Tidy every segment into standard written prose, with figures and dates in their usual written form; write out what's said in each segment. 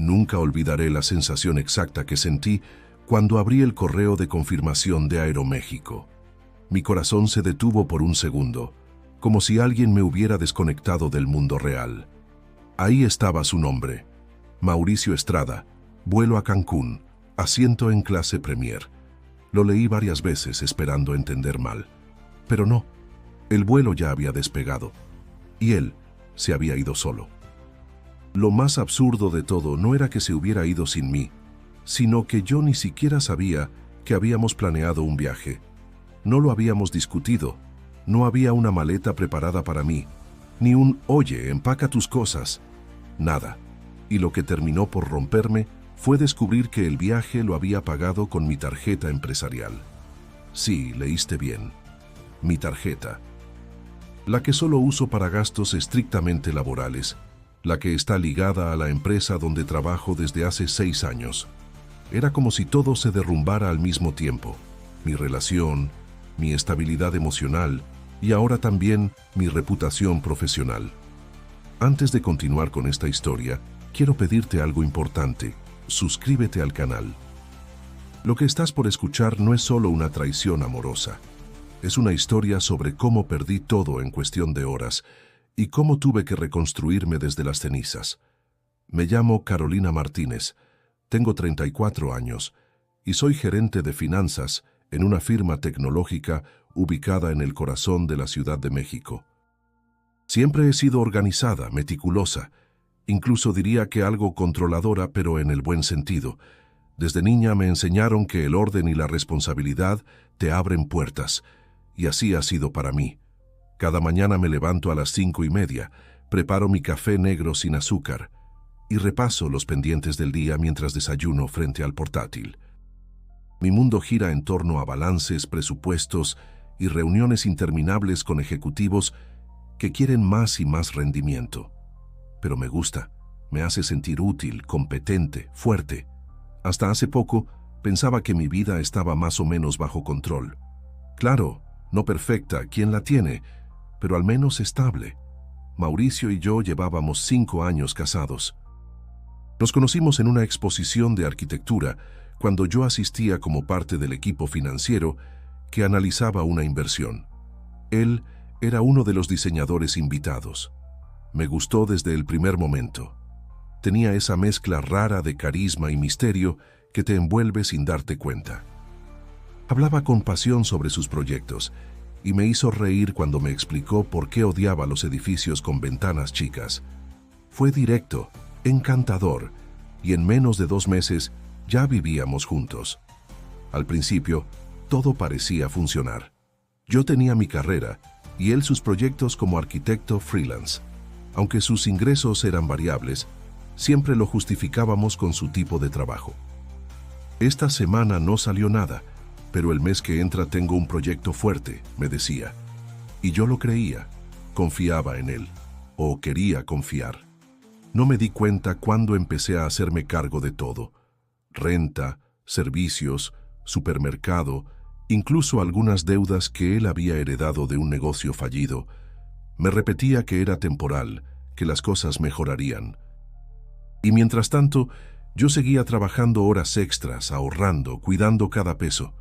Nunca olvidaré la sensación exacta que sentí cuando abrí el correo de confirmación de Aeroméxico. Mi corazón se detuvo por un segundo, como si alguien me hubiera desconectado del mundo real. Ahí estaba su nombre: Mauricio Estrada, vuelo a Cancún, asiento en clase Premier. Lo leí varias veces esperando entender mal. Pero no, el vuelo ya había despegado, y él se había ido solo. Lo más absurdo de todo no era que se hubiera ido sin mí, sino que yo ni siquiera sabía que habíamos planeado un viaje. No lo habíamos discutido, no había una maleta preparada para mí, ni un «oye, empaca tus cosas», nada. Y lo que terminó por romperme fue descubrir que el viaje lo había pagado con mi tarjeta empresarial. Sí, leíste bien, mi tarjeta. La que solo uso para gastos estrictamente laborales, la que está ligada a la empresa donde trabajo desde hace 6 años. Era como si todo se derrumbara al mismo tiempo: mi relación, mi estabilidad emocional y ahora también mi reputación profesional. Antes de continuar con esta historia, quiero pedirte algo importante: suscríbete al canal. Lo que estás por escuchar no es solo una traición amorosa, es una historia sobre cómo perdí todo en cuestión de horas y cómo tuve que reconstruirme desde las cenizas. Me llamo Carolina Martínez, tengo 34 años y soy gerente de finanzas en una firma tecnológica ubicada en el corazón de la Ciudad de México. Siempre he sido organizada, meticulosa, incluso diría que algo controladora, pero en el buen sentido. Desde niña me enseñaron que el orden y la responsabilidad te abren puertas, y así ha sido para mí. Cada mañana me levanto a las 5:30, preparo mi café negro sin azúcar y repaso los pendientes del día mientras desayuno frente al portátil. Mi mundo gira en torno a balances, presupuestos y reuniones interminables con ejecutivos que quieren más y más rendimiento. Pero me gusta, me hace sentir útil, competente, fuerte. Hasta hace poco pensaba que mi vida estaba más o menos bajo control. Claro, no perfecta, ¿quién la tiene?, pero al menos estable. Mauricio y yo llevábamos 5 años casados. Nos conocimos en una exposición de arquitectura cuando yo asistía como parte del equipo financiero que analizaba una inversión. Él era uno de los diseñadores invitados. Me gustó desde el primer momento. Tenía esa mezcla rara de carisma y misterio que te envuelve sin darte cuenta. Hablaba con pasión sobre sus proyectos y me hizo reír cuando me explicó por qué odiaba los edificios con ventanas chicas. Fue directo, encantador, y en menos de 2 meses ya vivíamos juntos. Al principio, todo parecía funcionar. Yo tenía mi carrera y él sus proyectos como arquitecto freelance. Aunque sus ingresos eran variables, siempre lo justificábamos con su tipo de trabajo. Esta semana no salió nada, pero el mes que entra tengo un proyecto fuerte, me decía. Y yo lo creía, confiaba en él, o quería confiar. No me di cuenta cuando empecé a hacerme cargo de todo: renta, servicios, supermercado, incluso algunas deudas que él había heredado de un negocio fallido. Me repetía que era temporal, que las cosas mejorarían. Y mientras tanto, yo seguía trabajando horas extras, ahorrando, cuidando cada peso.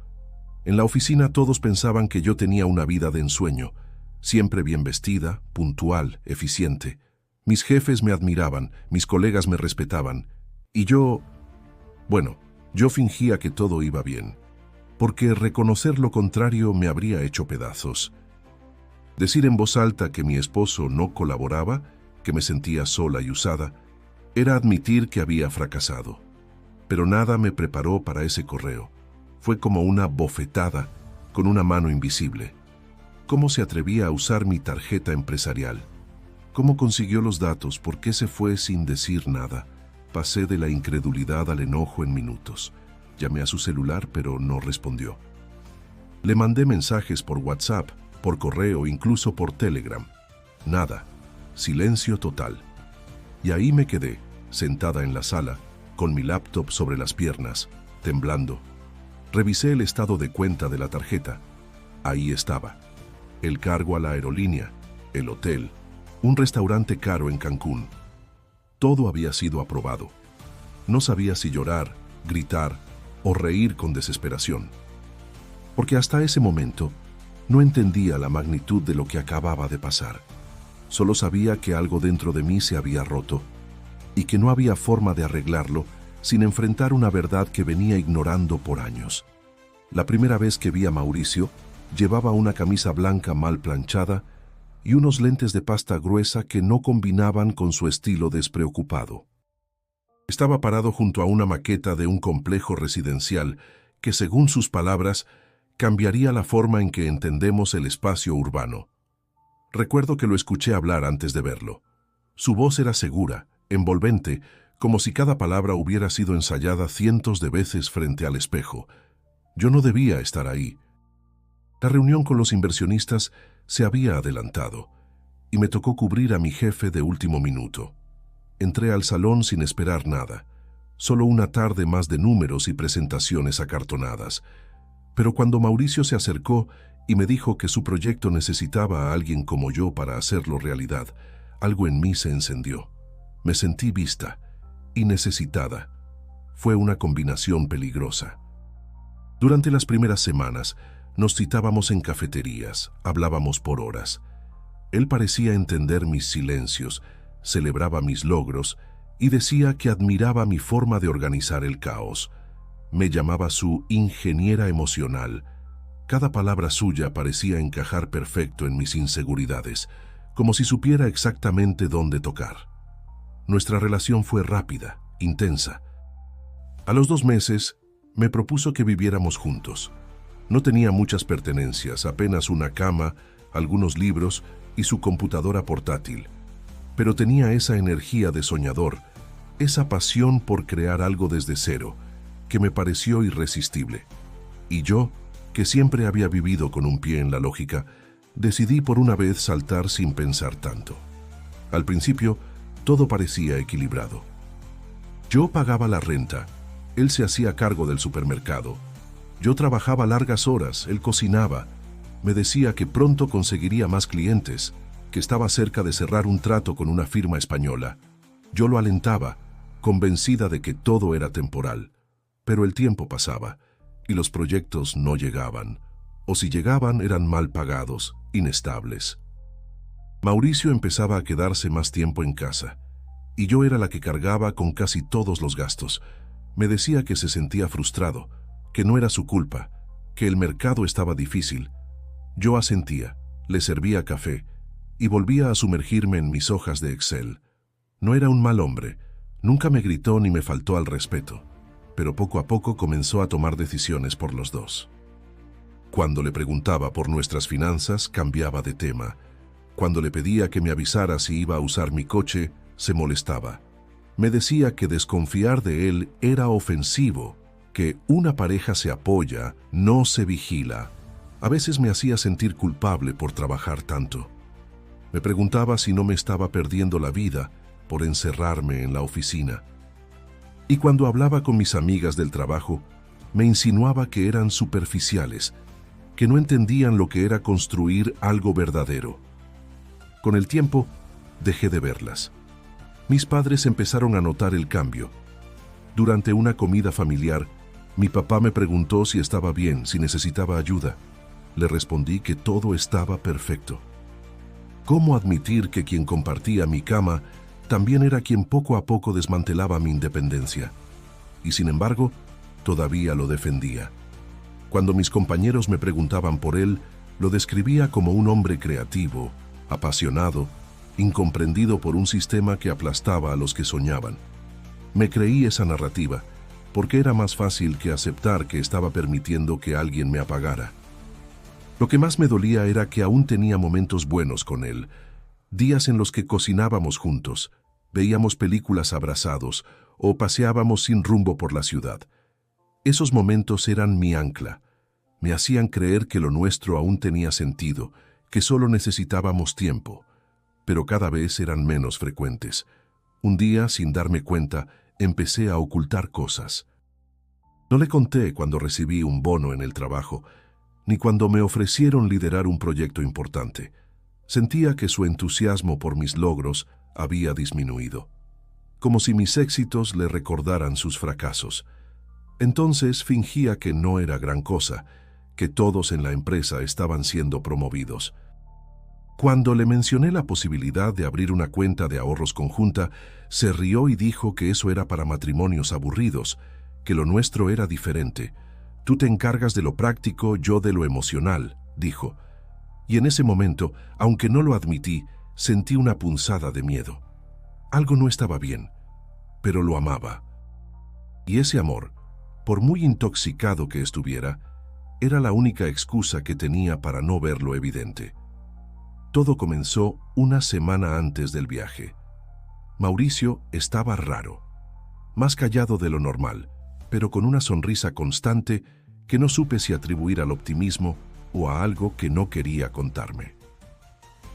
En la oficina todos pensaban que yo tenía una vida de ensueño, siempre bien vestida, puntual, eficiente. Mis jefes me admiraban, mis colegas me respetaban, y yo fingía que todo iba bien, porque reconocer lo contrario me habría hecho pedazos. Decir en voz alta que mi esposo no colaboraba, que me sentía sola y usada, era admitir que había fracasado. Pero nada me preparó para ese correo. Fue como una bofetada con una mano invisible. ¿Cómo se atrevía a usar mi tarjeta empresarial? ¿Cómo consiguió los datos? ¿Por qué se fue sin decir nada? Pasé de la incredulidad al enojo en minutos. Llamé a su celular, pero no respondió. Le mandé mensajes por WhatsApp, por correo, incluso por Telegram. Nada. Silencio total. Y ahí me quedé, sentada en la sala, con mi laptop sobre las piernas, temblando. Revisé el estado de cuenta de la tarjeta. Ahí estaba. El cargo a la aerolínea, el hotel, un restaurante caro en Cancún. Todo había sido aprobado. No sabía si llorar, gritar o reír con desesperación. Porque hasta ese momento no entendía la magnitud de lo que acababa de pasar. Solo sabía que algo dentro de mí se había roto y que no había forma de arreglarlo sin enfrentar una verdad que venía ignorando por años. La primera vez que vi a Mauricio, llevaba una camisa blanca mal planchada y unos lentes de pasta gruesa que no combinaban con su estilo despreocupado. Estaba parado junto a una maqueta de un complejo residencial que, según sus palabras, cambiaría la forma en que entendemos el espacio urbano. Recuerdo que lo escuché hablar antes de verlo. Su voz era segura, envolvente, como si cada palabra hubiera sido ensayada cientos de veces frente al espejo. Yo no debía estar ahí. La reunión con los inversionistas se había adelantado y me tocó cubrir a mi jefe de último minuto. Entré al salón sin esperar nada, solo una tarde más de números y presentaciones acartonadas. Pero cuando Mauricio se acercó y me dijo que su proyecto necesitaba a alguien como yo para hacerlo realidad, algo en mí se encendió. Me sentí vista y necesitada. Fue una combinación peligrosa. Durante las primeras semanas, nos citábamos en cafeterías, hablábamos por horas. Él parecía entender mis silencios, celebraba mis logros y decía que admiraba mi forma de organizar el caos. Me llamaba su ingeniera emocional. Cada palabra suya parecía encajar perfecto en mis inseguridades, como si supiera exactamente dónde tocar. Nuestra relación fue rápida, intensa. A los 2 meses, me propuso que viviéramos juntos. No tenía muchas pertenencias, apenas una cama, algunos libros y su computadora portátil. Pero tenía esa energía de soñador, esa pasión por crear algo desde cero, que me pareció irresistible. Y yo, que siempre había vivido con un pie en la lógica, decidí por una vez saltar sin pensar tanto. Al principio, todo parecía equilibrado. Yo pagaba la renta, él se hacía cargo del supermercado. Yo trabajaba largas horas, él cocinaba. Me decía que pronto conseguiría más clientes, que estaba cerca de cerrar un trato con una firma española. Yo lo alentaba, convencida de que todo era temporal. Pero el tiempo pasaba y los proyectos no llegaban, o si llegaban eran mal pagados, inestables. Mauricio empezaba a quedarse más tiempo en casa, y yo era la que cargaba con casi todos los gastos. Me decía que se sentía frustrado, que no era su culpa, que el mercado estaba difícil. Yo asentía, le servía café y volvía a sumergirme en mis hojas de Excel. No era un mal hombre, nunca me gritó ni me faltó al respeto, pero poco a poco comenzó a tomar decisiones por los dos. Cuando le preguntaba por nuestras finanzas, cambiaba de tema. Cuando le pedía que me avisara si iba a usar mi coche, se molestaba. Me decía que desconfiar de él era ofensivo, que una pareja se apoya, no se vigila. A veces me hacía sentir culpable por trabajar tanto. Me preguntaba si no me estaba perdiendo la vida por encerrarme en la oficina. Y cuando hablaba con mis amigas del trabajo, me insinuaba que eran superficiales, que no entendían lo que era construir algo verdadero. Con el tiempo, dejé de verlas. Mis padres empezaron a notar el cambio. Durante una comida familiar, mi papá me preguntó si estaba bien, si necesitaba ayuda. Le respondí que todo estaba perfecto. ¿Cómo admitir que quien compartía mi cama también era quien poco a poco desmantelaba mi independencia? Y sin embargo, todavía lo defendía. Cuando mis compañeros me preguntaban por él, lo describía como un hombre creativo, apasionado, incomprendido por un sistema que aplastaba a los que soñaban. Me creí esa narrativa, porque era más fácil que aceptar que estaba permitiendo que alguien me apagara. Lo que más me dolía era que aún tenía momentos buenos con él, días en los que cocinábamos juntos, veíamos películas abrazados o paseábamos sin rumbo por la ciudad. Esos momentos eran mi ancla. Me hacían creer que lo nuestro aún tenía sentido, que solo necesitábamos tiempo, pero cada vez eran menos frecuentes. Un día, sin darme cuenta, empecé a ocultar cosas. No le conté cuando recibí un bono en el trabajo, ni cuando me ofrecieron liderar un proyecto importante. Sentía que su entusiasmo por mis logros había disminuido. como si mis éxitos le recordaran sus fracasos. Entonces fingía que no era gran cosa, que todos en la empresa estaban siendo promovidos. Cuando le mencioné la posibilidad de abrir una cuenta de ahorros conjunta, se rió y dijo que eso era para matrimonios aburridos, que lo nuestro era diferente. Tú te encargas de lo práctico, yo de lo emocional, dijo. Y en ese momento, aunque no lo admití, sentí una punzada de miedo. Algo no estaba bien, pero lo amaba. Y ese amor, por muy intoxicado que estuviera, era la única excusa que tenía para no ver lo evidente. Todo comenzó una semana antes del viaje. Mauricio estaba raro, más callado de lo normal, pero con una sonrisa constante que no supe si atribuir al optimismo o a algo que no quería contarme.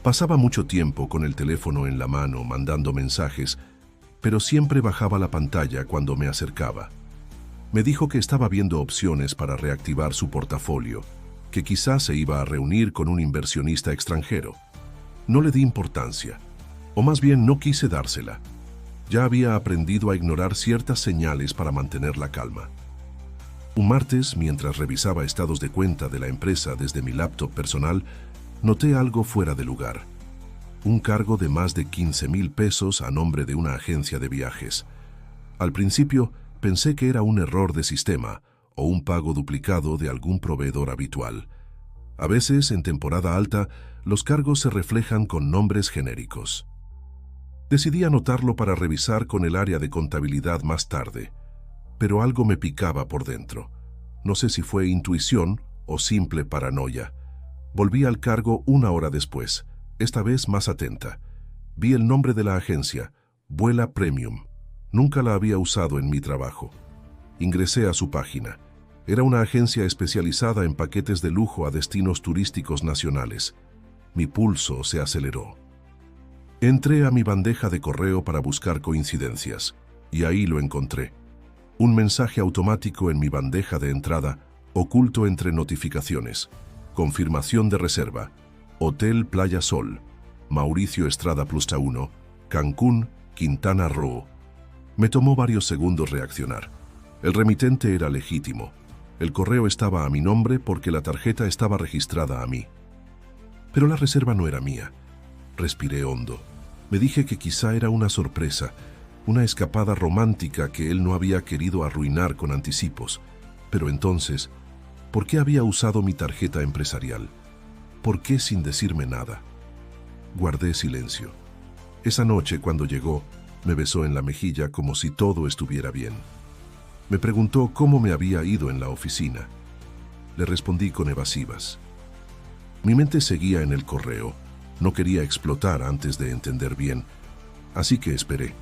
Pasaba mucho tiempo con el teléfono en la mano mandando mensajes, pero siempre bajaba la pantalla cuando me acercaba. Me dijo que estaba viendo opciones para reactivar su portafolio, que quizás se iba a reunir con un inversionista extranjero. No le di importancia, o más bien no quise dársela. Ya había aprendido a ignorar ciertas señales para mantener la calma. Un martes, mientras revisaba estados de cuenta de la empresa desde mi laptop personal, noté algo fuera de lugar. Un cargo de más de 15,000 pesos a nombre de una agencia de viajes. Al principio, pensé que era un error de sistema o un pago duplicado de algún proveedor habitual. A veces, en temporada alta, los cargos se reflejan con nombres genéricos. Decidí anotarlo para revisar con el área de contabilidad más tarde, pero algo me picaba por dentro. No sé si fue intuición o simple paranoia. Volví al cargo una hora después, esta vez más atenta. Vi el nombre de la agencia, Vuela Premium. Nunca la había usado en mi trabajo. Ingresé a su página. Era una agencia especializada en paquetes de lujo a destinos turísticos nacionales. Mi pulso se aceleró. Entré a mi bandeja de correo para buscar coincidencias, y ahí lo encontré. Un mensaje automático en mi bandeja de entrada, oculto entre notificaciones. Confirmación de reserva. Hotel Playa Sol. Mauricio Estrada Plus 1. Cancún, Quintana Roo. Me tomó varios segundos reaccionar. El remitente era legítimo. El correo estaba a mi nombre porque la tarjeta estaba registrada a mí. Pero la reserva no era mía. Respiré hondo. Me dije que quizá era una sorpresa, una escapada romántica que él no había querido arruinar con anticipos. Pero entonces, ¿por qué había usado mi tarjeta empresarial? ¿Por qué sin decirme nada? Guardé silencio. Esa noche, cuando llegó, me besó en la mejilla como si todo estuviera bien. Me preguntó cómo me había ido en la oficina. Le respondí con evasivas. Mi mente seguía en el correo. No quería explotar antes de entender bien, así que esperé.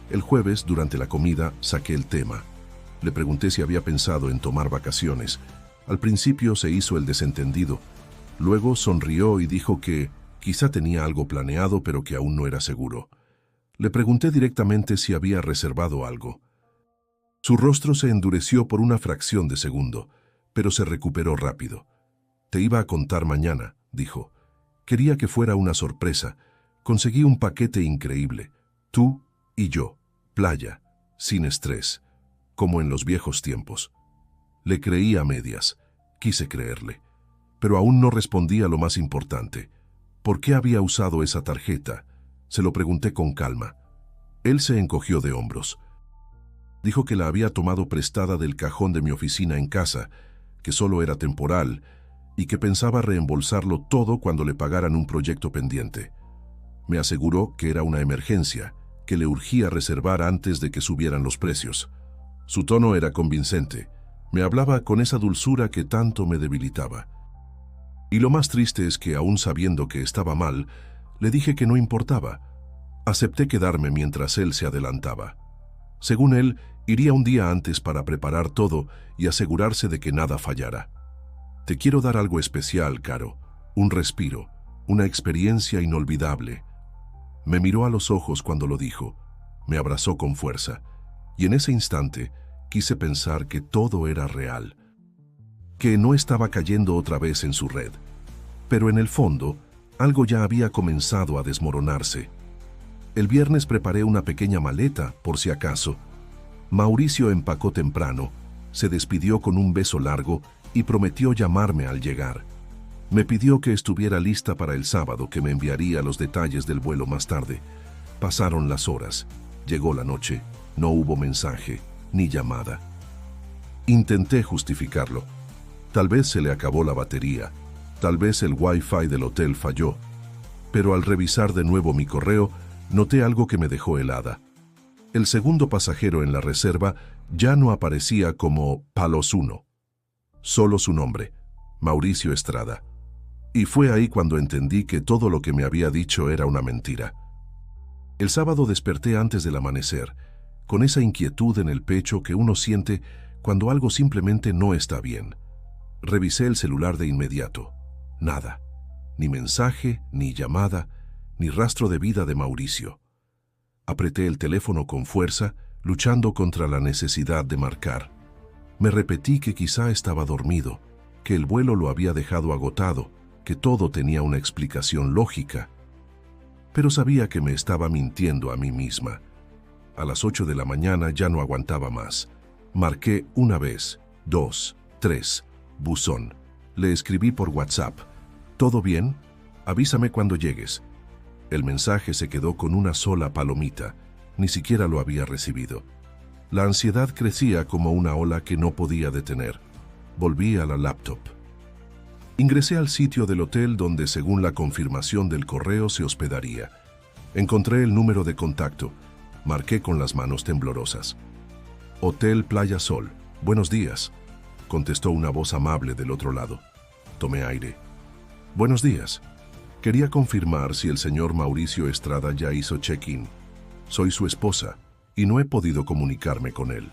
El jueves, durante la comida, saqué el tema. Le pregunté si había pensado en tomar vacaciones. Al principio se hizo el desentendido. Luego sonrió y dijo que quizá tenía algo planeado, pero que aún no era seguro. Le pregunté directamente si había reservado algo. Su rostro se endureció por una fracción de segundo, pero se recuperó rápido. Te iba a contar mañana, dijo. Quería que fuera una sorpresa. Conseguí un paquete increíble. Tú y yo. Playa. Sin estrés. Como en los viejos tiempos. Le creí a medias. Quise creerle. Pero aún no respondía lo más importante. ¿Por qué había usado esa tarjeta? Se lo pregunté con calma. Él se encogió de hombros. Dijo que la había tomado prestada del cajón de mi oficina en casa, que solo era temporal, y que pensaba reembolsarlo todo cuando le pagaran un proyecto pendiente. Me aseguró que era una emergencia, que le urgía reservar antes de que subieran los precios. Su tono era convincente. Me hablaba con esa dulzura que tanto me debilitaba. Y lo más triste es que, aún sabiendo que estaba mal, le dije que no importaba. Acepté quedarme mientras él se adelantaba. Según él, iría un día antes para preparar todo y asegurarse de que nada fallara. Te quiero dar algo especial, Caro. Un respiro, una experiencia inolvidable. Me miró a los ojos cuando lo dijo. Me abrazó con fuerza. Y en ese instante quise pensar que todo era real. Que no estaba cayendo otra vez en su red. Pero en el fondo, algo ya había comenzado a desmoronarse. El viernes preparé una pequeña maleta, por si acaso. Mauricio empacó temprano, se despidió con un beso largo y prometió llamarme al llegar. Me pidió que estuviera lista para el sábado, que me enviaría los detalles del vuelo más tarde. Pasaron las horas, llegó la noche, no hubo mensaje ni llamada. Intenté justificarlo. Tal vez se le acabó la batería, tal vez el Wi-Fi del hotel falló, pero al revisar de nuevo mi correo, noté algo que me dejó helada. El segundo pasajero en la reserva ya no aparecía como Palos 1, solo su nombre, Mauricio Estrada. Y fue ahí cuando entendí que todo lo que me había dicho era una mentira. El sábado desperté antes del amanecer, con esa inquietud en el pecho que uno siente cuando algo simplemente no está bien. Revisé el celular de inmediato. Nada. Ni mensaje, ni llamada, ni rastro de vida de Mauricio. Apreté el teléfono con fuerza, luchando contra la necesidad de marcar. Me repetí que quizá estaba dormido, que el vuelo lo había dejado agotado, que todo tenía una explicación lógica. Pero sabía que me estaba mintiendo a mí misma. A las 8 de la mañana ya no aguantaba más. Marqué una vez, 2, 3, buzón. Le escribí por WhatsApp. ¿Todo bien? Avísame cuando llegues. El mensaje se quedó con una sola palomita. Ni siquiera lo había recibido. La ansiedad crecía como una ola que no podía detener. Volví a la laptop. Ingresé al sitio del hotel donde, según la confirmación del correo, se hospedaría. Encontré el número de contacto. Marqué con las manos temblorosas. Hotel Playa Sol. Buenos días, contestó una voz amable del otro lado. Tomé aire. Buenos días. Quería confirmar si el señor Mauricio Estrada ya hizo check-in. Soy su esposa y no he podido comunicarme con él.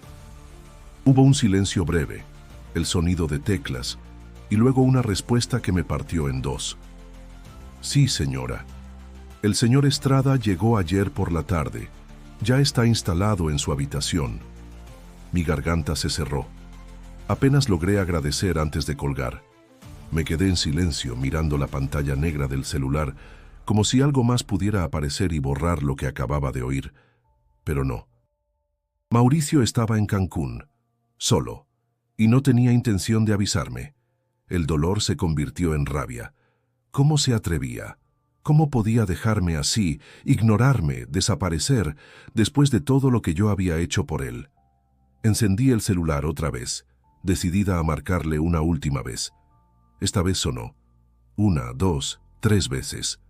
Hubo un silencio breve, el sonido de teclas, y luego una respuesta que me partió en dos. Sí, señora. El señor Estrada llegó ayer por la tarde. Ya está instalado en su habitación. Mi garganta se cerró. Apenas logré agradecer antes de colgar. Me quedé en silencio mirando la pantalla negra del celular, como si algo más pudiera aparecer y borrar lo que acababa de oír. Pero no. Mauricio estaba en Cancún, solo, y no tenía intención de avisarme. El dolor se convirtió en rabia. ¿Cómo se atrevía? ¿Cómo podía dejarme así, ignorarme, desaparecer, después de todo lo que yo había hecho por él? Encendí el celular otra vez, decidida a marcarle una última vez. Esta vez sonó. 1, 2, 3 veces.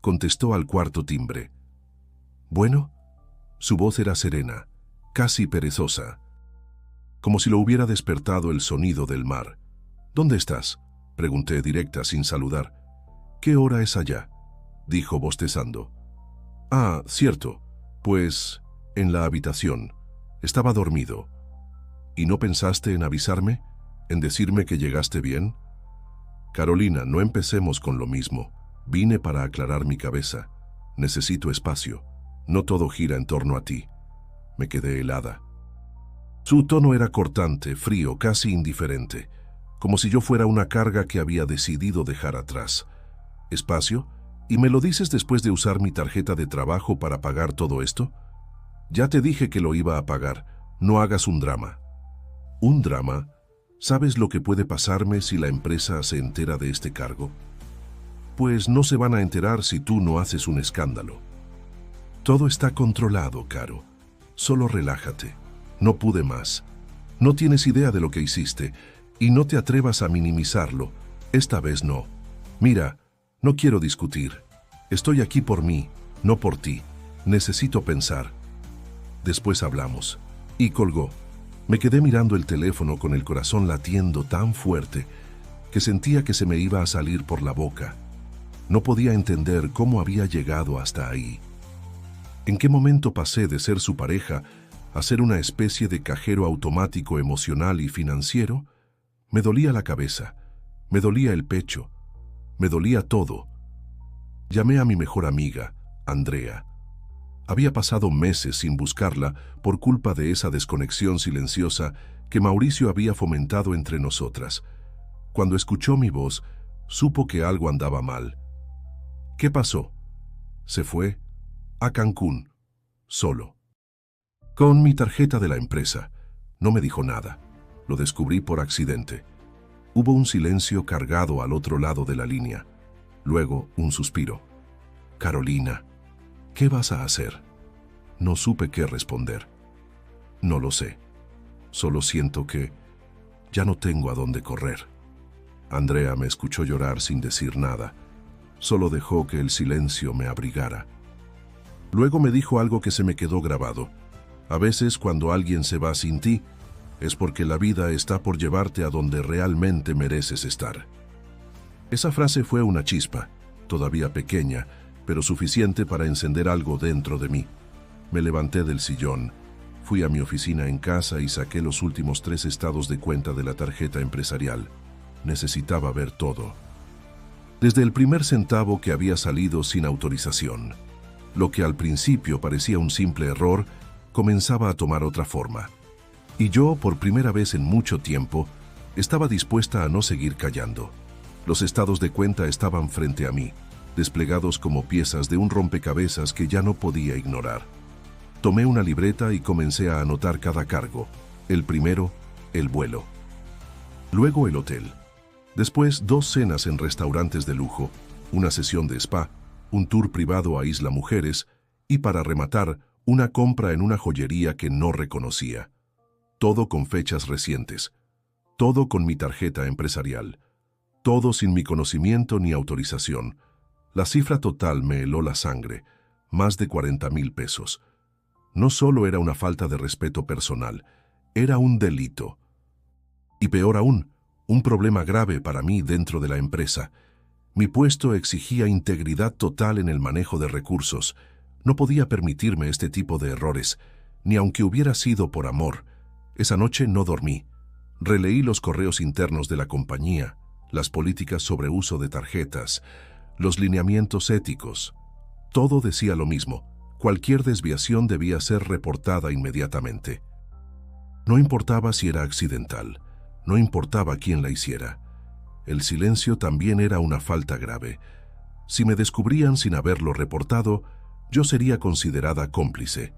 Contestó al cuarto timbre. ¿Bueno? Su voz era serena, casi perezosa, como si lo hubiera despertado el sonido del mar. ¿Dónde estás?, pregunté directa sin saludar. ¿Qué hora es allá?, dijo bostezando. Ah, cierto, pues en la habitación. Estaba dormido. ¿Y no pensaste en avisarme? ¿En decirme que llegaste bien? Carolina, no empecemos con lo mismo. Vine para aclarar mi cabeza. Necesito espacio. No todo gira en torno a ti. Me quedé helada. Su tono era cortante, frío, casi indiferente, como si yo fuera una carga que había decidido dejar atrás. ¿Espacio? ¿Y me lo dices después de usar mi tarjeta de trabajo para pagar todo esto? Ya te dije que lo iba a pagar. No hagas un drama. ¿Un drama? ¿Sabes lo que puede pasarme si la empresa se entera de este cargo? Pues no se van a enterar si tú no haces un escándalo. Todo está controlado, Caro. Solo relájate. No pude más. No tienes idea de lo que hiciste, y no te atrevas a minimizarlo. Esta vez no. Mira, no quiero discutir. Estoy aquí por mí, no por ti. Necesito pensar. Después hablamos. Y colgó. Me quedé mirando el teléfono con el corazón latiendo tan fuerte que sentía que se me iba a salir por la boca. No podía entender cómo había llegado hasta ahí. ¿En qué momento pasé de ser su pareja a ser una especie de cajero automático emocional y financiero? Me dolía la cabeza, me dolía el pecho, me dolía todo. Llamé a mi mejor amiga, Andrea. Había pasado meses sin buscarla por culpa de esa desconexión silenciosa que Mauricio había fomentado entre nosotras. Cuando escuchó mi voz, supo que algo andaba mal. ¿Qué pasó? ¿Se fue? A Cancún, solo. Con mi tarjeta de la empresa. No me dijo nada. Lo descubrí por accidente. Hubo un silencio cargado al otro lado de la línea. Luego, un suspiro. Carolina, ¿qué vas a hacer? No supe qué responder. No lo sé. Solo siento que ya no tengo a dónde correr. Andrea me escuchó llorar sin decir nada. Solo dejó que el silencio me abrigara. Luego me dijo algo que se me quedó grabado. A veces, cuando alguien se va sin ti, es porque la vida está por llevarte a donde realmente mereces estar. Esa frase fue una chispa, todavía pequeña, pero suficiente para encender algo dentro de mí. Me levanté del sillón, fui a mi oficina en casa y saqué los últimos 3 estados de cuenta de la tarjeta empresarial. Necesitaba ver todo. Desde el primer centavo que había salido sin autorización. Lo que al principio parecía un simple error, comenzaba a tomar otra forma. Y yo, por primera vez en mucho tiempo, estaba dispuesta a no seguir callando. Los estados de cuenta estaban frente a mí, desplegados como piezas de un rompecabezas que ya no podía ignorar. Tomé una libreta y comencé a anotar cada cargo. El primero, el vuelo. Luego el hotel. Después 2 cenas en restaurantes de lujo, una sesión de spa, un tour privado a Isla Mujeres y, para rematar, una compra en una joyería que no reconocía. Todo con fechas recientes. Todo con mi tarjeta empresarial. Todo sin mi conocimiento ni autorización. La cifra total me heló la sangre. Más de 40,000 pesos. No solo era una falta de respeto personal, era un delito. Y peor aún, un problema grave para mí dentro de la empresa. Mi puesto exigía integridad total en el manejo de recursos. No podía permitirme este tipo de errores, ni aunque hubiera sido por amor. Esa noche no dormí. Releí los correos internos de la compañía, las políticas sobre uso de tarjetas, los lineamientos éticos. Todo decía lo mismo. Cualquier desviación debía ser reportada inmediatamente. No importaba si era accidental. No importaba quién la hiciera. El silencio también era una falta grave. Si me descubrían sin haberlo reportado, yo sería considerada cómplice.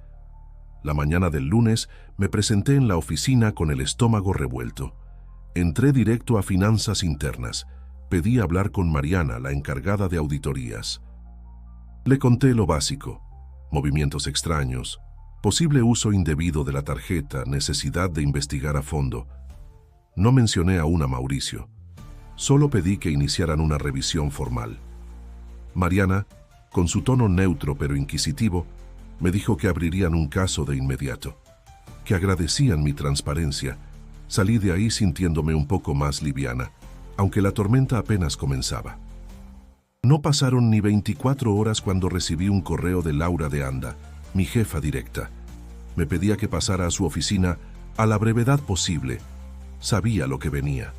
La mañana del lunes me presenté en la oficina con el estómago revuelto. Entré directo a finanzas internas. Pedí hablar con Mariana, la encargada de auditorías. Le conté lo básico: movimientos extraños, posible uso indebido de la tarjeta, necesidad de investigar a fondo. No mencioné aún a Mauricio. Solo pedí que iniciaran una revisión formal. Mariana, con su tono neutro pero inquisitivo, me dijo que abrirían un caso de inmediato, que agradecían mi transparencia. Salí de ahí sintiéndome un poco más liviana, aunque la tormenta apenas comenzaba. No pasaron ni 24 horas cuando recibí un correo de Laura de Anda, mi jefa directa. Me pedía que pasara a su oficina a la brevedad posible. Sabía lo que venía.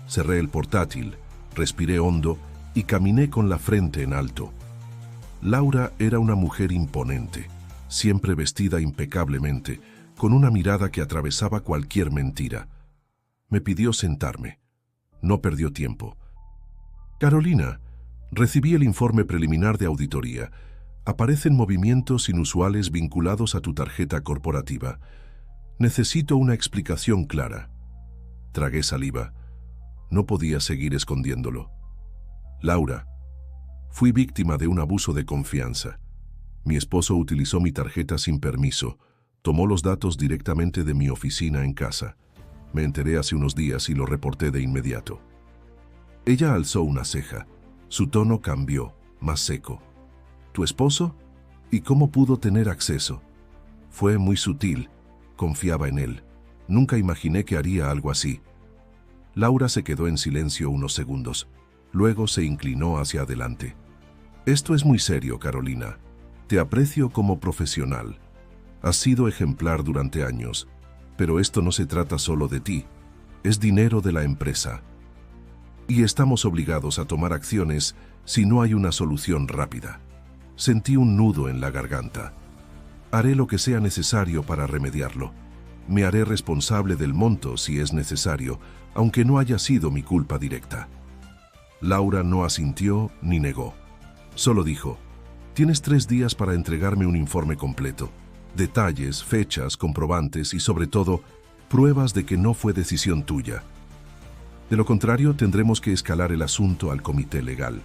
Cerré el portátil, respiré hondo y caminé con la frente en alto. Laura era una mujer imponente, siempre vestida impecablemente, con una mirada que atravesaba cualquier mentira. Me pidió sentarme. No perdió tiempo. Carolina, recibí el informe preliminar de auditoría. Aparecen movimientos inusuales vinculados a tu tarjeta corporativa. Necesito una explicación clara. Tragué saliva. No podía seguir escondiéndolo. Laura, fui víctima de un abuso de confianza. Mi esposo utilizó mi tarjeta sin permiso. Tomó los datos directamente de mi oficina en casa. Me enteré hace unos días y lo reporté de inmediato. Ella alzó una ceja. Su tono cambió, más seco. ¿Tu esposo? ¿Y cómo pudo tener acceso? Fue muy sutil. Confiaba en él. Nunca imaginé que haría algo así. Laura se quedó en silencio unos segundos. Luego se inclinó hacia adelante. Esto es muy serio, Carolina. Te aprecio como profesional. Has sido ejemplar durante años. Pero esto no se trata solo de ti. Es dinero de la empresa. Y estamos obligados a tomar acciones si no hay una solución rápida. Sentí un nudo en la garganta. Haré lo que sea necesario para remediarlo. Me haré responsable del monto si es necesario, aunque no haya sido mi culpa directa. Laura no asintió ni negó. Solo dijo: Tienes 3 días para entregarme un informe completo. Detalles, fechas, comprobantes y, sobre todo, pruebas de que no fue decisión tuya. De lo contrario, tendremos que escalar el asunto al comité legal.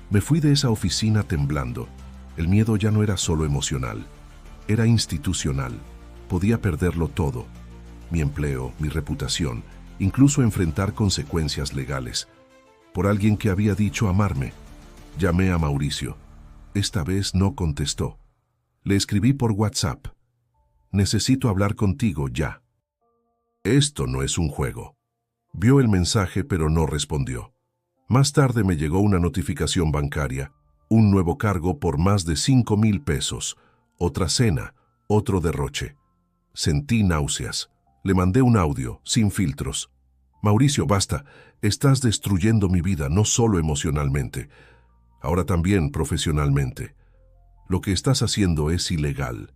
Me fui de esa oficina temblando. El miedo ya no era solo emocional, era institucional. Podía perderlo todo: mi empleo, mi reputación, incluso enfrentar consecuencias legales, por alguien que había dicho amarme. Llamé a Mauricio. Esta vez no contestó. Le escribí por WhatsApp: necesito hablar contigo ya. Esto no es un juego. Vio el mensaje pero no respondió. Más tarde me llegó una notificación bancaria, un nuevo cargo por más de 5,000 pesos, otra cena, otro derroche. Sentí náuseas. Le mandé un audio, sin filtros. Mauricio, basta, estás destruyendo mi vida, no solo emocionalmente, ahora también profesionalmente. Lo que estás haciendo es ilegal.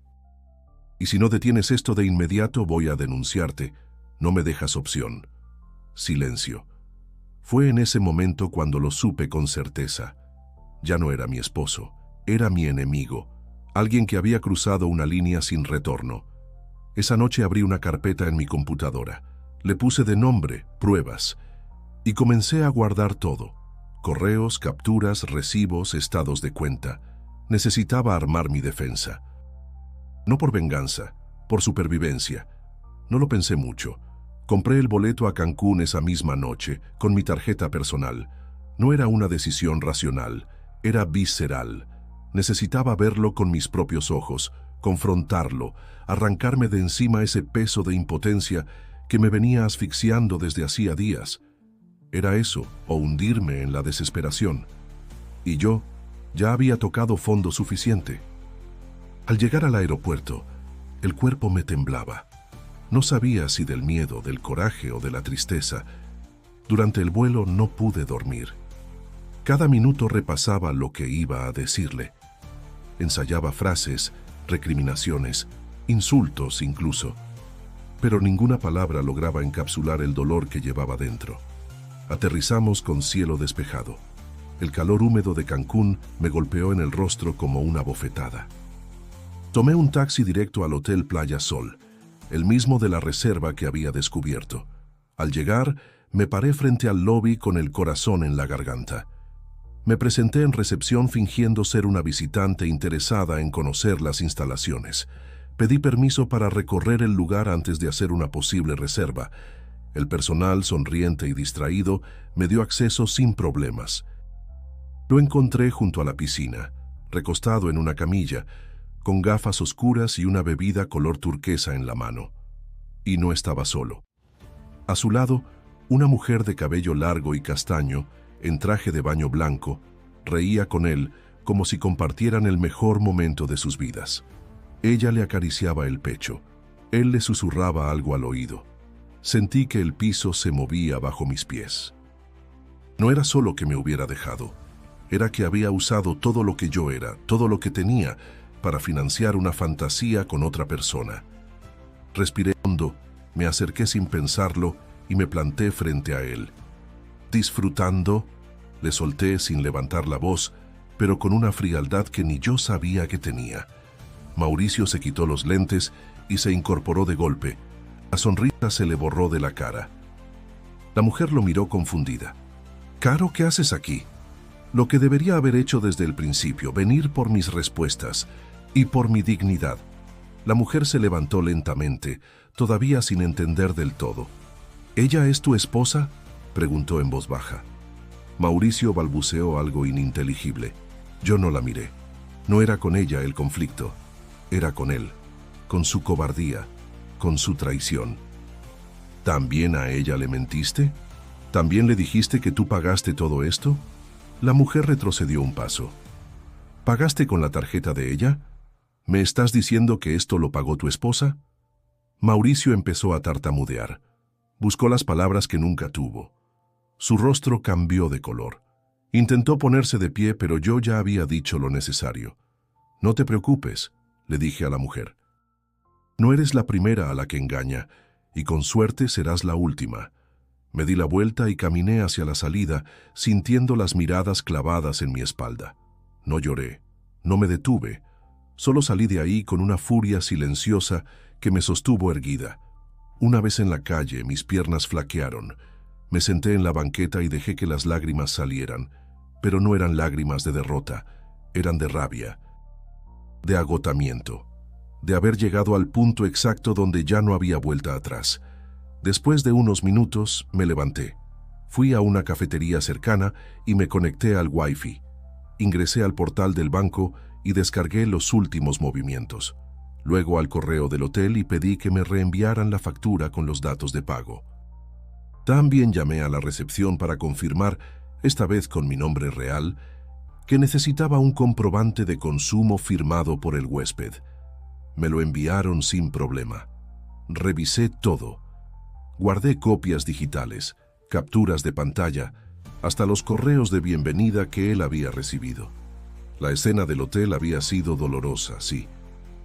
Y si no detienes esto de inmediato, voy a denunciarte. No me dejas opción. Silencio. Fue en ese momento cuando lo supe con certeza. Ya no era mi esposo, era mi enemigo, alguien que había cruzado una línea sin retorno. Esa noche abrí una carpeta en mi computadora. Le puse de nombre Pruebas y comencé a guardar todo: correos, capturas, recibos, estados de cuenta. Necesitaba armar mi defensa. No por venganza, por supervivencia. No lo pensé mucho. Compré el boleto a Cancún esa misma noche, con mi tarjeta personal. No era una decisión racional, era visceral. Necesitaba verlo con mis propios ojos, confrontarlo, arrancarme de encima ese peso de impotencia que me venía asfixiando desde hacía días. Era eso, o hundirme en la desesperación. Y yo ya había tocado fondo suficiente. Al llegar al aeropuerto, el cuerpo me temblaba. No sabía si del miedo, del coraje o de la tristeza. Durante el vuelo no pude dormir. Cada minuto repasaba lo que iba a decirle. Ensayaba frases, recriminaciones, insultos incluso. Pero ninguna palabra lograba encapsular el dolor que llevaba dentro. Aterrizamos con cielo despejado. El calor húmedo de Cancún me golpeó en el rostro como una bofetada. Tomé un taxi directo al Hotel Playa Sol, el mismo de la reserva que había descubierto. Al llegar, me paré frente al lobby con el corazón en la garganta. Me presenté en recepción fingiendo ser una visitante interesada en conocer las instalaciones. Pedí permiso para recorrer el lugar antes de hacer una posible reserva. El personal, sonriente y distraído, me dio acceso sin problemas. Lo encontré junto a la piscina, recostado en una camilla, con gafas oscuras y una bebida color turquesa en la mano. Y no estaba solo. A su lado, una mujer de cabello largo y castaño, en traje de baño blanco, reía con él como si compartieran el mejor momento de sus vidas. Ella le acariciaba el pecho. Él le susurraba algo al oído. Sentí que el piso se movía bajo mis pies. No era solo que me hubiera dejado, era que había usado todo lo que yo era, todo lo que tenía, para financiar una fantasía con otra persona. Respiré hondo, me acerqué sin pensarlo y me planté frente a él. Disfrutando, le solté sin levantar la voz, pero con una frialdad que ni yo sabía que tenía. Mauricio se quitó los lentes y se incorporó de golpe. La sonrisa se le borró de la cara. La mujer lo miró confundida. «Caro, ¿qué haces aquí?» Lo que debería haber hecho desde el principio, venir por mis respuestas y por mi dignidad. La mujer se levantó lentamente, todavía sin entender del todo. «¿Ella es tu esposa?», preguntó en voz baja. Mauricio balbuceó algo ininteligible. Yo no la miré. No era con ella el conflicto, era con él, con su cobardía, con su traición. ¿También a ella le mentiste? ¿También le dijiste que tú pagaste todo esto? La mujer retrocedió un paso. ¿Pagaste con la tarjeta de ella? ¿Me estás diciendo que esto lo pagó tu esposa? Mauricio empezó a tartamudear. Buscó las palabras que nunca tuvo. Su rostro cambió de color. Intentó ponerse de pie, pero yo ya había dicho lo necesario. «No te preocupes», le dije a la mujer. «No eres la primera a la que engaña, y con suerte serás la última». Me di la vuelta y caminé hacia la salida, sintiendo las miradas clavadas en mi espalda. No lloré, No me detuve, solo salí de ahí con una furia silenciosa que me sostuvo erguida. Una vez en la calle, mis piernas flaquearon. Me senté en la banqueta y dejé que las lágrimas salieran, pero no eran lágrimas de derrota, eran de rabia, de agotamiento, de haber llegado al punto exacto donde ya no había vuelta atrás. Después de unos minutos, me levanté. Fui a una cafetería cercana y me conecté al Wi-Fi. Ingresé al portal del banco y descargué los últimos movimientos. Luego al correo del hotel y pedí que me reenviaran la factura con los datos de pago. También llamé a la recepción para confirmar, esta vez con mi nombre real, que necesitaba un comprobante de consumo firmado por el huésped. Me lo enviaron sin problema. Revisé todo. Guardé copias digitales, capturas de pantalla, hasta los correos de bienvenida que él había recibido. La escena del hotel había sido dolorosa, sí,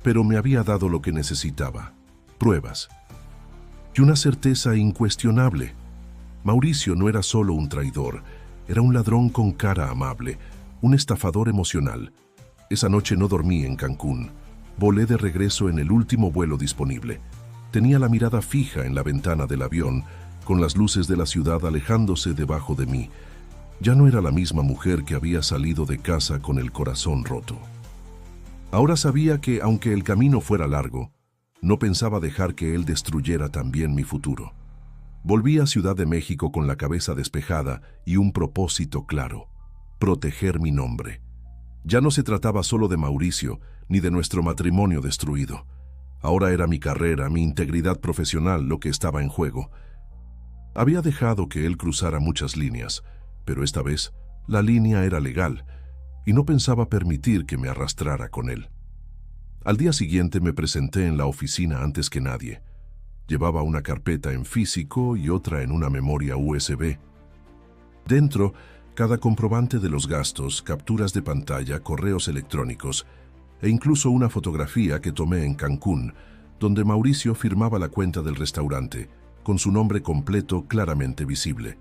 pero me había dado lo que necesitaba: pruebas. Y una certeza incuestionable. Mauricio no era solo un traidor, era un ladrón con cara amable, un estafador emocional. Esa noche no dormí en Cancún. Volé de regreso en el último vuelo disponible. Tenía la mirada fija en la ventana del avión, con las luces de la ciudad alejándose debajo de mí. Ya no era la misma mujer que había salido de casa con el corazón roto. Ahora sabía que, aunque el camino fuera largo, no pensaba dejar que él destruyera también mi futuro. Volví a Ciudad de México con la cabeza despejada y un propósito claro: proteger mi nombre. Ya no se trataba solo de Mauricio, ni de nuestro matrimonio destruido. Ahora era mi carrera, mi integridad profesional lo que estaba en juego. Había dejado que él cruzara muchas líneas, pero esta vez la línea era legal, y no pensaba permitir que me arrastrara con él. Al día siguiente me presenté en la oficina antes que nadie. Llevaba una carpeta en físico y otra en una memoria USB. Dentro, cada comprobante de los gastos, capturas de pantalla, correos electrónicos e incluso una fotografía que tomé en Cancún, donde Mauricio firmaba la cuenta del restaurante, con su nombre completo claramente visible.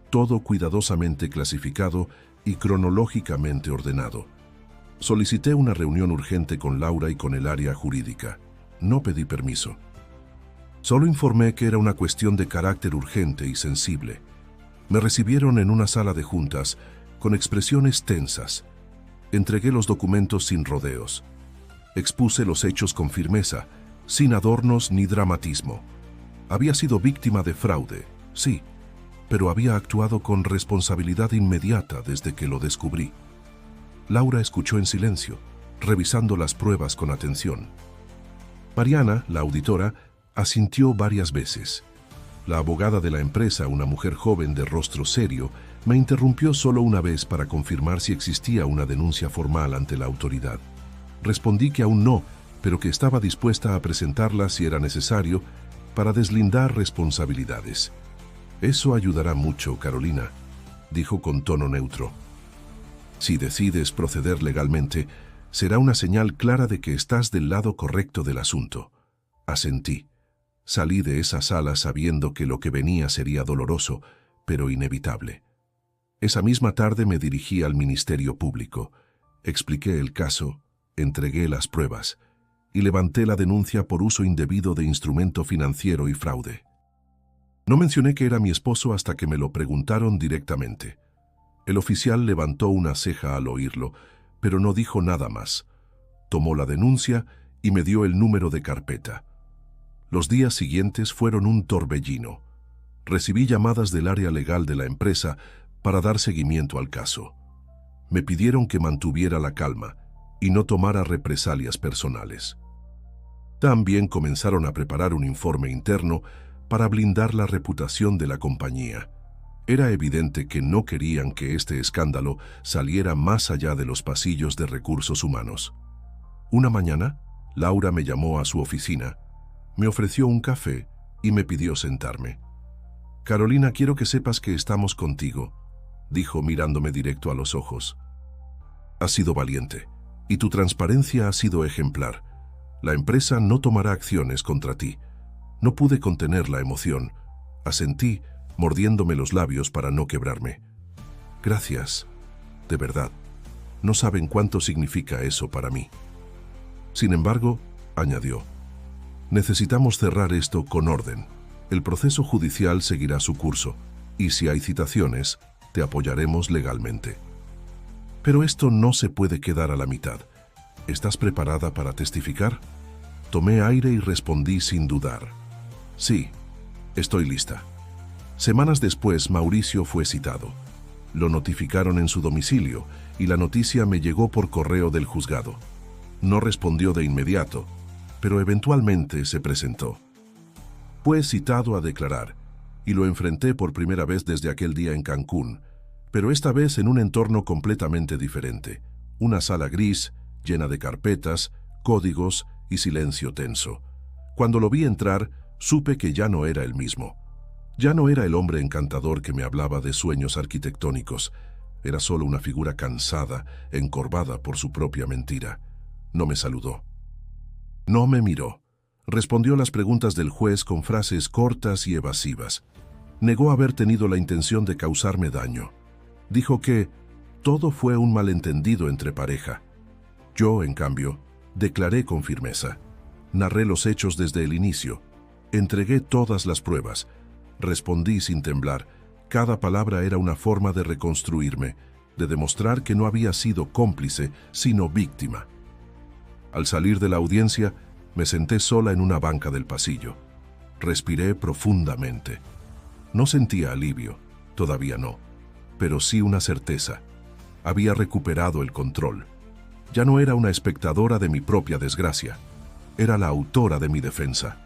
Todo cuidadosamente clasificado y cronológicamente ordenado. Solicité una reunión urgente con Laura y con el área jurídica. No pedí permiso. Solo informé que era una cuestión de carácter urgente y sensible. Me recibieron en una sala de juntas, con expresiones tensas. Entregué los documentos sin rodeos. Expuse los hechos con firmeza, sin adornos ni dramatismo. Había sido víctima de fraude, sí, pero había actuado con responsabilidad inmediata desde que lo descubrí. Laura escuchó en silencio, revisando las pruebas con atención. Mariana, la auditora, asintió varias veces. La abogada de la empresa, una mujer joven de rostro serio, me interrumpió solo una vez para confirmar si existía una denuncia formal ante la autoridad. Respondí que aún no, pero que estaba dispuesta a presentarla si era necesario para deslindar responsabilidades. Eso ayudará mucho, Carolina, dijo con tono neutro. Si decides proceder legalmente, será una señal clara de que estás del lado correcto del asunto. Asentí. Salí de esa sala sabiendo que lo que venía sería doloroso, pero inevitable. Esa misma tarde me dirigí al Ministerio Público, expliqué el caso, entregué las pruebas y levanté la denuncia por uso indebido de instrumento financiero y fraude. No mencioné que era mi esposo hasta que me lo preguntaron directamente. El oficial levantó una ceja al oírlo, pero no dijo nada más. Tomó la denuncia y me dio el número de carpeta. Los días siguientes fueron un torbellino. Recibí llamadas del área legal de la empresa para dar seguimiento al caso. Me pidieron que mantuviera la calma y no tomara represalias personales. También comenzaron a preparar un informe interno para blindar la reputación de la compañía. Era evidente que no querían que este escándalo saliera más allá de los pasillos de recursos humanos. Una mañana, Laura me llamó a su oficina, me ofreció un café y me pidió sentarme. «Carolina, quiero que sepas que estamos contigo», dijo mirándome directo a los ojos. «Has sido valiente y tu transparencia ha sido ejemplar. La empresa no tomará acciones contra ti». No pude contener la emoción. Asentí, mordiéndome los labios para no quebrarme. «Gracias, de verdad. No saben cuánto significa eso para mí. Sin embargo, añadió, necesitamos cerrar esto con orden. El proceso judicial seguirá su curso, y si hay citaciones, te apoyaremos legalmente. Pero esto no se puede quedar a la mitad. ¿Estás preparada para testificar? Tomé aire y respondí sin dudar. Sí, estoy lista. Semanas después, Mauricio fue citado. Lo notificaron en su domicilio y la noticia me llegó por correo del juzgado. No respondió de inmediato, pero eventualmente se presentó. Fue citado a declarar y lo enfrenté por primera vez desde aquel día en Cancún, pero esta vez en un entorno completamente diferente. Una sala gris, llena de carpetas, códigos y silencio tenso. Cuando lo vi entrar, supe que ya no era el mismo. Ya no era el hombre encantador que me hablaba de sueños arquitectónicos. Era solo una figura cansada, encorvada por su propia mentira. No me saludó. No me miró. Respondió las preguntas del juez con frases cortas y evasivas. Negó haber tenido la intención de causarme daño. Dijo que todo fue un malentendido entre pareja. Yo, en cambio, declaré con firmeza. Narré los hechos desde el inicio. Entregué todas las pruebas. Respondí sin temblar. Cada palabra era una forma de reconstruirme, de demostrar que no había sido cómplice, sino víctima. Al salir de la audiencia, me senté sola en una banca del pasillo. Respiré profundamente. No sentía alivio, todavía no, pero sí una certeza. Había recuperado el control. Ya no era una espectadora de mi propia desgracia. Era la autora de mi defensa.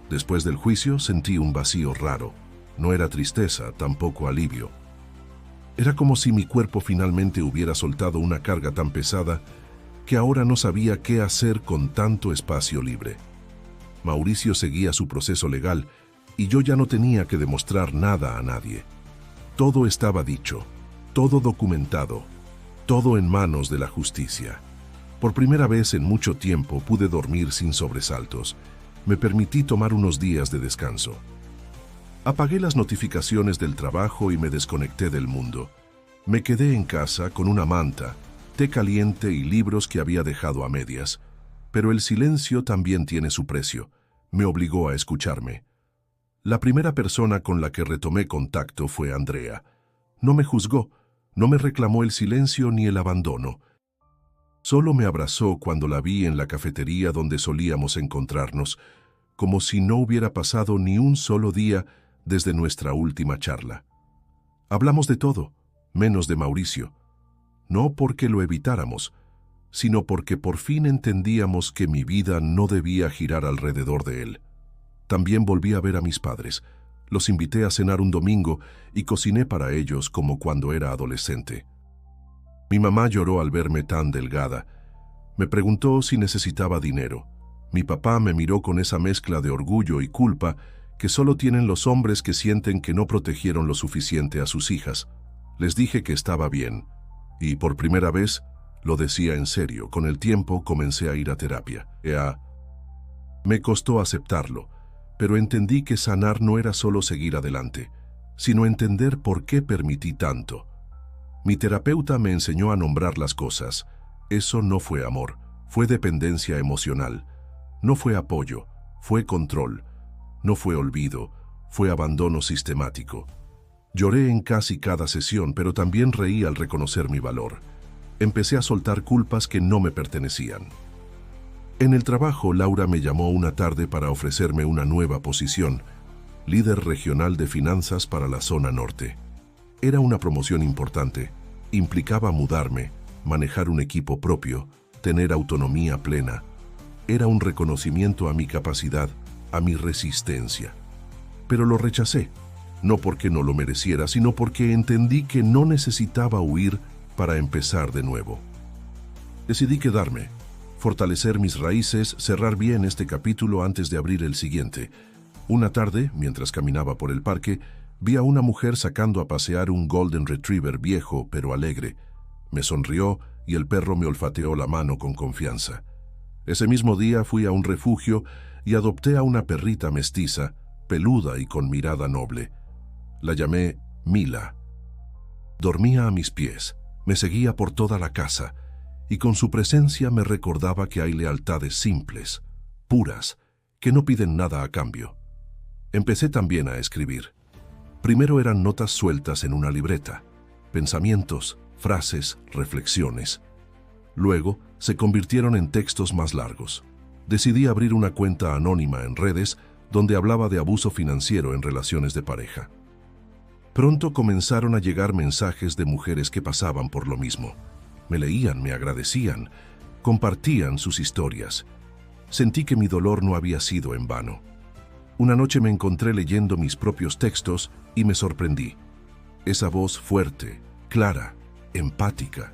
Después del juicio sentí un vacío raro. No era tristeza, tampoco alivio. Era como si mi cuerpo finalmente hubiera soltado una carga tan pesada que ahora no sabía qué hacer con tanto espacio libre. Mauricio seguía su proceso legal y yo ya no tenía que demostrar nada a nadie. Todo estaba dicho, todo documentado, todo en manos de la justicia. Por primera vez en mucho tiempo pude dormir sin sobresaltos. Me permití tomar unos días de descanso. Apagué las notificaciones del trabajo y me desconecté del mundo. Me quedé en casa con una manta, té caliente y libros que había dejado a medias. Pero el silencio también tiene su precio. Me obligó a escucharme. La primera persona con la que retomé contacto fue Andrea. No me juzgó, no me reclamó el silencio ni el abandono. Solo me abrazó cuando la vi en la cafetería donde solíamos encontrarnos, como si no hubiera pasado ni un solo día desde nuestra última charla. Hablamos de todo, menos de Mauricio. No porque lo evitáramos, sino porque por fin entendíamos que mi vida no debía girar alrededor de él. También volví a ver a mis padres. Los invité a cenar un domingo y cociné para ellos como cuando era adolescente. Mi mamá lloró al verme tan delgada. Me preguntó si necesitaba dinero. Mi papá me miró con esa mezcla de orgullo y culpa que solo tienen los hombres que sienten que no protegieron lo suficiente a sus hijas. Les dije que estaba bien, y por primera vez lo decía en serio. Con el tiempo comencé a ir a terapia. Me costó aceptarlo, pero entendí que sanar no era solo seguir adelante, sino entender por qué permití tanto. Mi terapeuta me enseñó a nombrar las cosas. Eso no fue amor, fue dependencia emocional. No fue apoyo, fue control. No fue olvido, fue abandono sistemático. Lloré en casi cada sesión, pero también reí al reconocer mi valor. Empecé a soltar culpas que no me pertenecían. En el trabajo, Laura me llamó una tarde para ofrecerme una nueva posición, líder regional de finanzas para la zona norte. Era una promoción importante, implicaba mudarme, manejar un equipo propio, tener autonomía plena. Era un reconocimiento a mi capacidad, a mi resistencia. Pero lo rechacé, no porque no lo mereciera, sino porque entendí que no necesitaba huir para empezar de nuevo. Decidí quedarme, fortalecer mis raíces, cerrar bien este capítulo antes de abrir el siguiente. Una tarde, mientras caminaba por el parque, vi a una mujer sacando a pasear un Golden Retriever viejo pero alegre. Me sonrió y el perro me olfateó la mano con confianza. Ese mismo día fui a un refugio y adopté a una perrita mestiza, peluda y con mirada noble. La llamé Mila. Dormía a mis pies, Me seguía por toda la casa, y con su presencia me recordaba que hay lealtades simples, puras, que no piden nada a cambio. Empecé también a escribir. Primero eran notas sueltas en una libreta, pensamientos, frases, reflexiones. Luego se convirtieron en textos más largos. Decidí abrir una cuenta anónima en redes donde hablaba de abuso financiero en relaciones de pareja. Pronto comenzaron a llegar mensajes de mujeres que pasaban por lo mismo. Me leían, me agradecían, compartían sus historias. Sentí que mi dolor no había sido en vano. Una noche me encontré leyendo mis propios textos y me sorprendí. Esa voz fuerte, clara, empática,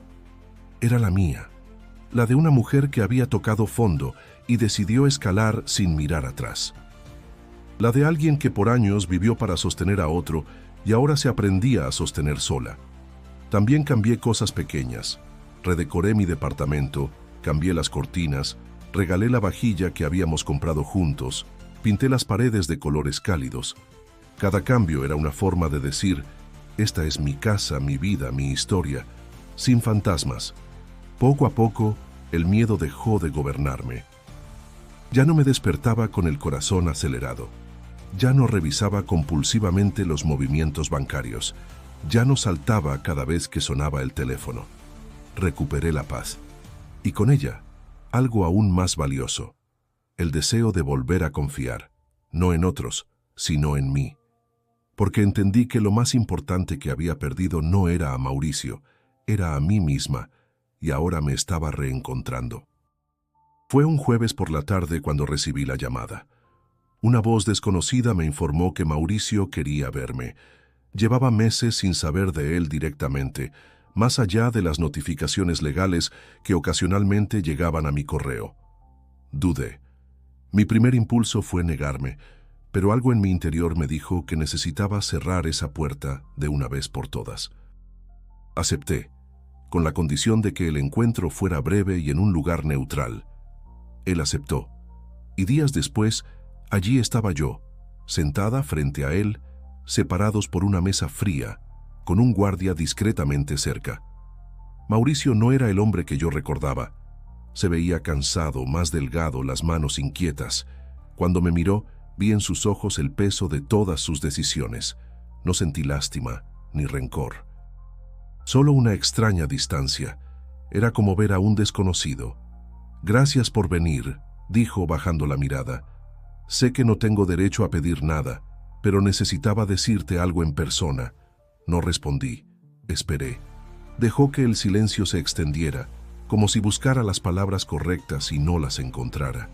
era la mía, la de una mujer que había tocado fondo y decidió escalar sin mirar atrás. La de alguien que por años vivió para sostener a otro y ahora se aprendía a sostener sola. También cambié cosas pequeñas. Redecoré mi departamento, cambié las cortinas, regalé la vajilla que habíamos comprado juntos, pinté las paredes de colores cálidos. Cada cambio era una forma de decir, esta es mi casa, mi vida, mi historia, sin fantasmas. Poco a poco, el miedo dejó de gobernarme. Ya no me despertaba con el corazón acelerado. Ya no revisaba compulsivamente los movimientos bancarios. Ya no saltaba cada vez que sonaba el teléfono. Recuperé la paz. Y con ella, algo aún más valioso. El deseo de volver a confiar, no en otros, sino en mí. Porque entendí que lo más importante que había perdido no era a Mauricio, era a mí misma, y ahora me estaba reencontrando. Fue un jueves por la tarde cuando recibí la llamada. Una voz desconocida me informó que Mauricio quería verme. Llevaba meses sin saber de él directamente, más allá de las notificaciones legales que ocasionalmente llegaban a mi correo. Dudé. Mi primer impulso fue negarme, pero algo en mi interior me dijo que necesitaba cerrar esa puerta de una vez por todas. Acepté, con la condición de que el encuentro fuera breve y en un lugar neutral. Él aceptó, y días después, allí estaba yo, sentada frente a él, separados por una mesa fría, con un guardia discretamente cerca. Mauricio no era el hombre que yo recordaba. Se veía cansado, más delgado, las manos inquietas. Cuando me miró, vi en sus ojos el peso de todas sus decisiones. No sentí lástima ni rencor. Solo una extraña distancia. Era como ver a un desconocido. «Gracias por venir», dijo bajando la mirada. «Sé que no tengo derecho a pedir nada, pero necesitaba decirte algo en persona». No respondí. Esperé. Dejó que el silencio se extendiera, como si buscara las palabras correctas y no las encontrara.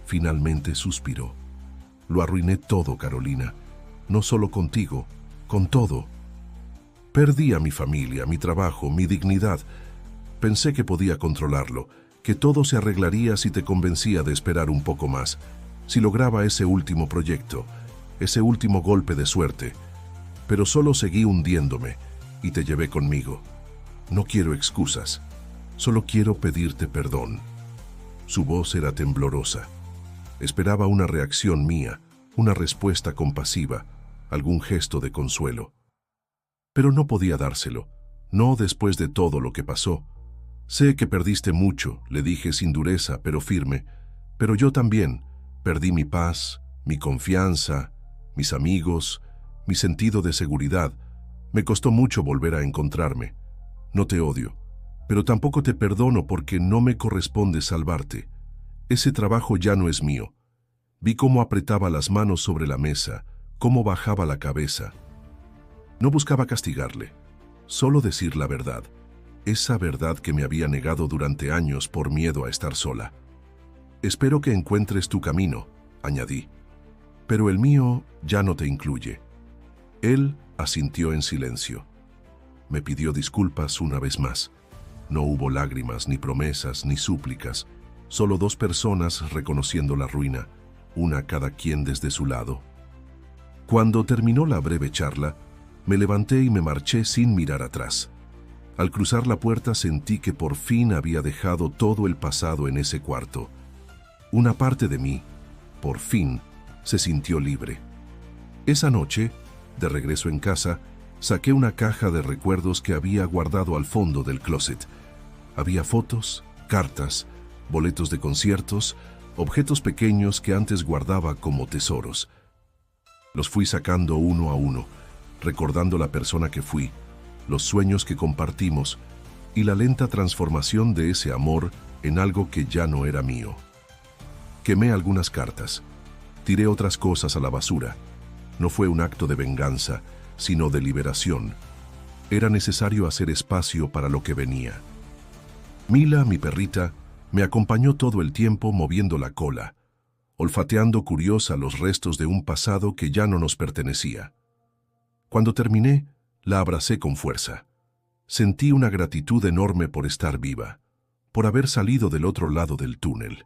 Finalmente suspiró. «Lo arruiné todo, Carolina. No solo contigo, con todo. Perdí a mi familia, mi trabajo, mi dignidad. Pensé que podía controlarlo, que todo se arreglaría si te convencía de esperar un poco más, si lograba ese último proyecto, ese último golpe de suerte. Pero solo seguí hundiéndome y te llevé conmigo. No quiero excusas, solo quiero pedirte perdón». Su voz era temblorosa. Esperaba una reacción mía, una respuesta compasiva, algún gesto de consuelo. Pero no podía dárselo, no después de todo lo que pasó. «Sé que perdiste mucho», le dije sin dureza, pero firme, «pero yo también. Perdí mi paz, mi confianza, mis amigos, mi sentido de seguridad. Me costó mucho volver a encontrarme. No te odio, pero tampoco te perdono porque no me corresponde salvarte. Ese trabajo ya no es mío». Vi cómo apretaba las manos sobre la mesa, cómo bajaba la cabeza. No buscaba castigarle, solo decir la verdad, esa verdad que me había negado durante años por miedo a estar sola. «Espero que encuentres tu camino», añadí, «pero el mío ya no te incluye». Él asintió en silencio. Me pidió disculpas una vez más. No hubo lágrimas, ni promesas, ni súplicas, solo dos personas reconociendo la ruina, una cada quien desde su lado. Cuando terminó la breve charla, me levanté y me marché sin mirar atrás. Al cruzar la puerta sentí que por fin había dejado todo el pasado en ese cuarto. Una parte de mí, por fin, se sintió libre. Esa noche, de regreso en casa, Saqué una caja de recuerdos que había guardado al fondo del closet. Había fotos, cartas, boletos de conciertos, objetos pequeños que antes guardaba como tesoros. Los fui sacando uno a uno, recordando la persona que fui, los sueños que compartimos y la lenta transformación de ese amor en algo que ya no era mío. Quemé algunas cartas, tiré otras cosas a la basura. No fue un acto de venganza, sino de liberación. Era necesario hacer espacio para lo que venía. Mila, mi perrita, me acompañó todo el tiempo moviendo la cola, olfateando curiosa los restos de un pasado que ya no nos pertenecía. Cuando terminé, la abracé con fuerza. Sentí una gratitud enorme por estar viva, por haber salido del otro lado del túnel,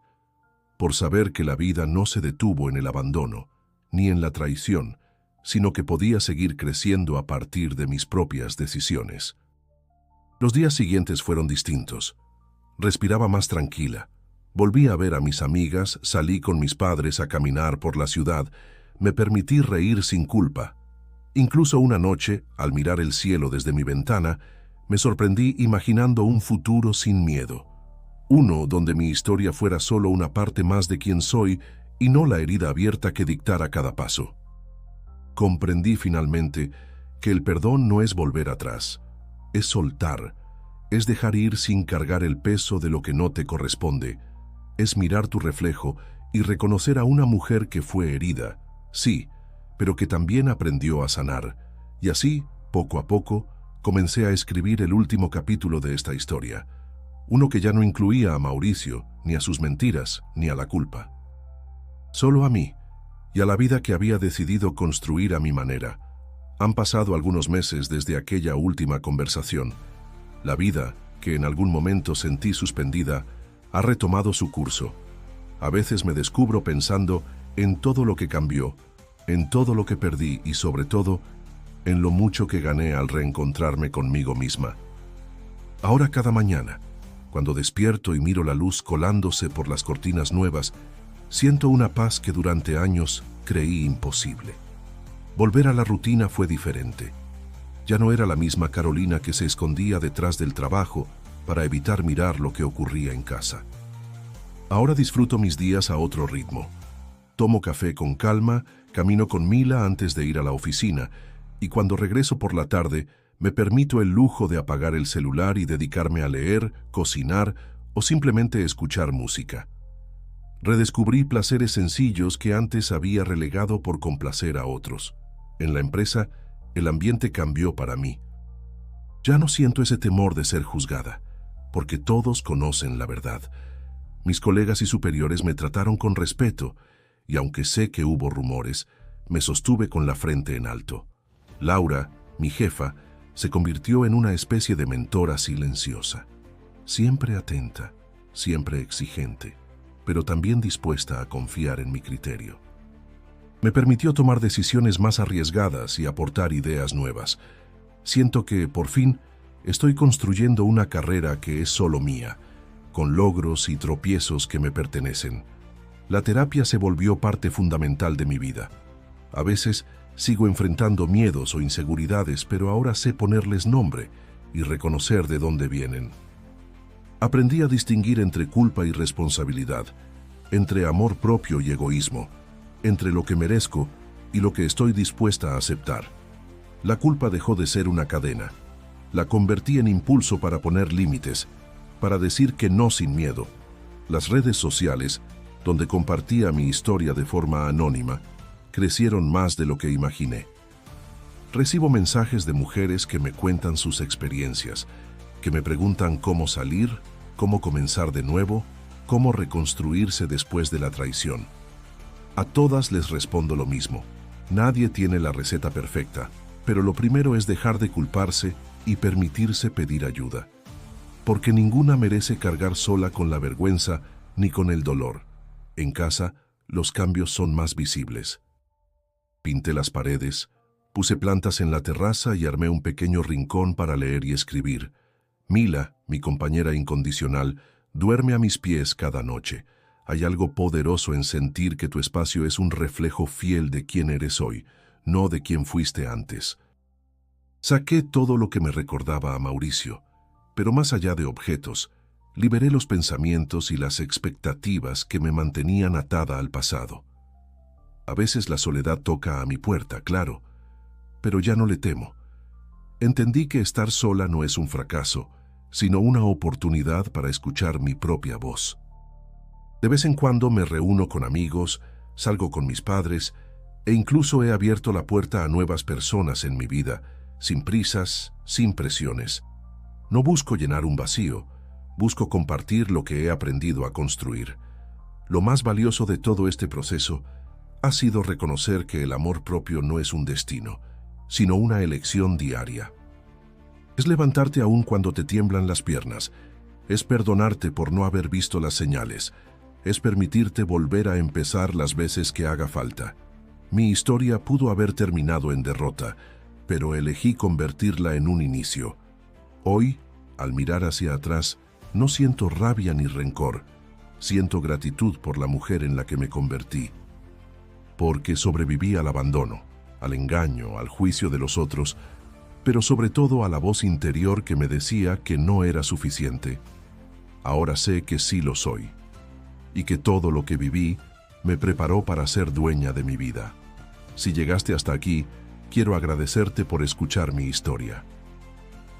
por saber que la vida no se detuvo en el abandono, ni en la traición, sino que podía seguir creciendo a partir de mis propias decisiones. Los días siguientes fueron distintos. Respiraba más tranquila. Volví a ver a mis amigas, salí con mis padres a caminar por la ciudad, me permití reír sin culpa. Incluso una noche, al mirar el cielo desde mi ventana, me sorprendí imaginando un futuro sin miedo. Uno donde mi historia fuera solo una parte más de quien soy y no la herida abierta que dictara cada paso. Comprendí finalmente que el perdón no es volver atrás, es soltar, es dejar ir sin cargar el peso de lo que no te corresponde, es mirar tu reflejo y reconocer a una mujer que fue herida, sí, pero que también aprendió a sanar, y así, poco a poco, comencé a escribir el último capítulo de esta historia, uno que ya no incluía a Mauricio, ni a sus mentiras, ni a la culpa. Solo a mí, y a la vida que había decidido construir a mi manera. Han pasado algunos meses desde aquella última conversación. La vida, que en algún momento sentí suspendida, ha retomado su curso. A veces me descubro pensando en todo lo que cambió, en todo lo que perdí y sobre todo, en lo mucho que gané al reencontrarme conmigo misma. Ahora cada mañana, cuando despierto y miro la luz colándose por las cortinas nuevas, siento una paz que durante años creí imposible. Volver a la rutina fue diferente. Ya no era la misma Carolina que se escondía detrás del trabajo para evitar mirar lo que ocurría en casa. Ahora disfruto mis días a otro ritmo. Tomo café con calma, camino con Mila antes de ir a la oficina, y cuando regreso por la tarde, me permito el lujo de apagar el celular y dedicarme a leer, cocinar o simplemente escuchar música. Redescubrí placeres sencillos que antes había relegado por complacer a otros. En la empresa, el ambiente cambió para mí. Ya no siento ese temor de ser juzgada, porque todos conocen la verdad. Mis colegas y superiores me trataron con respeto, y aunque sé que hubo rumores, me sostuve con la frente en alto. Laura, mi jefa, se convirtió en una especie de mentora silenciosa, siempre atenta, siempre exigente, pero también dispuesta a confiar en mi criterio. Me permitió tomar decisiones más arriesgadas y aportar ideas nuevas. Siento que, por fin, estoy construyendo una carrera que es solo mía, con logros y tropiezos que me pertenecen. La terapia se volvió parte fundamental de mi vida. A veces sigo enfrentando miedos o inseguridades, pero ahora sé ponerles nombre y reconocer de dónde vienen. Aprendí a distinguir entre culpa y responsabilidad, entre amor propio y egoísmo, entre lo que merezco y lo que estoy dispuesta a aceptar. La culpa dejó de ser una cadena. La convertí en impulso para poner límites, para decir que no sin miedo. Las redes sociales, donde compartía mi historia de forma anónima, crecieron más de lo que imaginé. Recibo mensajes de mujeres que me cuentan sus experiencias, que me preguntan cómo salir, cómo comenzar de nuevo, cómo reconstruirse después de la traición. A todas les respondo lo mismo. Nadie tiene la receta perfecta, pero lo primero es dejar de culparse y permitirse pedir ayuda. Porque ninguna merece cargar sola con la vergüenza ni con el dolor. En casa, los cambios son más visibles. Pinté las paredes, puse plantas en la terraza y armé un pequeño rincón para leer y escribir. Mila, mi compañera incondicional, duerme a mis pies cada noche. Hay algo poderoso en sentir que tu espacio es un reflejo fiel de quién eres hoy, no de quién fuiste antes. Saqué todo lo que me recordaba a Mauricio, pero más allá de objetos, liberé los pensamientos y las expectativas que me mantenían atada al pasado. A veces la soledad toca a mi puerta, claro, pero ya no le temo. Entendí que estar sola no es un fracaso, sino una oportunidad para escuchar mi propia voz. De vez en cuando me reúno con amigos, salgo con mis padres e incluso he abierto la puerta a nuevas personas en mi vida, sin prisas, sin presiones. No busco llenar un vacío, busco compartir lo que he aprendido a construir. Lo más valioso de todo este proceso ha sido reconocer que el amor propio no es un destino, sino una elección diaria. Es levantarte aún cuando te tiemblan las piernas, es perdonarte por no haber visto las señales, es permitirte volver a empezar las veces que haga falta. Mi historia pudo haber terminado en derrota, pero elegí convertirla en un inicio. Hoy, al mirar hacia atrás, no siento rabia ni rencor, siento gratitud por la mujer en la que me convertí. Porque sobreviví al abandono, al engaño, al juicio de los otros, pero sobre todo a la voz interior que me decía que no era suficiente. Ahora sé que sí lo soy, y que todo lo que viví me preparó para ser dueña de mi vida. Si llegaste hasta aquí, quiero agradecerte por escuchar mi historia.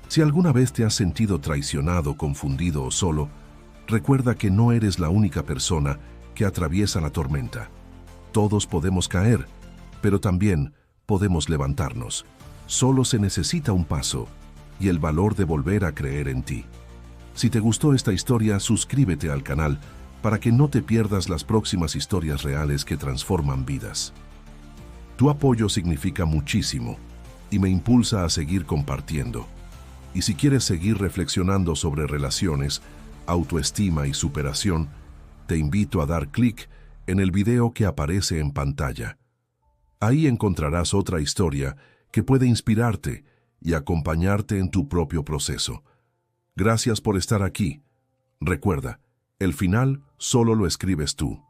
Si alguna vez te has sentido traicionado, confundido o solo, recuerda que no eres la única persona que atraviesa la tormenta. Todos podemos caer, pero también podemos levantarnos. Solo se necesita un paso y el valor de volver a creer en ti. Si te gustó esta historia, suscríbete al canal para que no te pierdas las próximas historias reales que transforman vidas. Tu apoyo significa muchísimo y me impulsa a seguir compartiendo. Y si quieres seguir reflexionando sobre relaciones, autoestima y superación, te invito a dar clic en el video que aparece en pantalla. Ahí encontrarás otra historia que puede inspirarte y acompañarte en tu propio proceso. Gracias por estar aquí. Recuerda, el final solo lo escribes tú.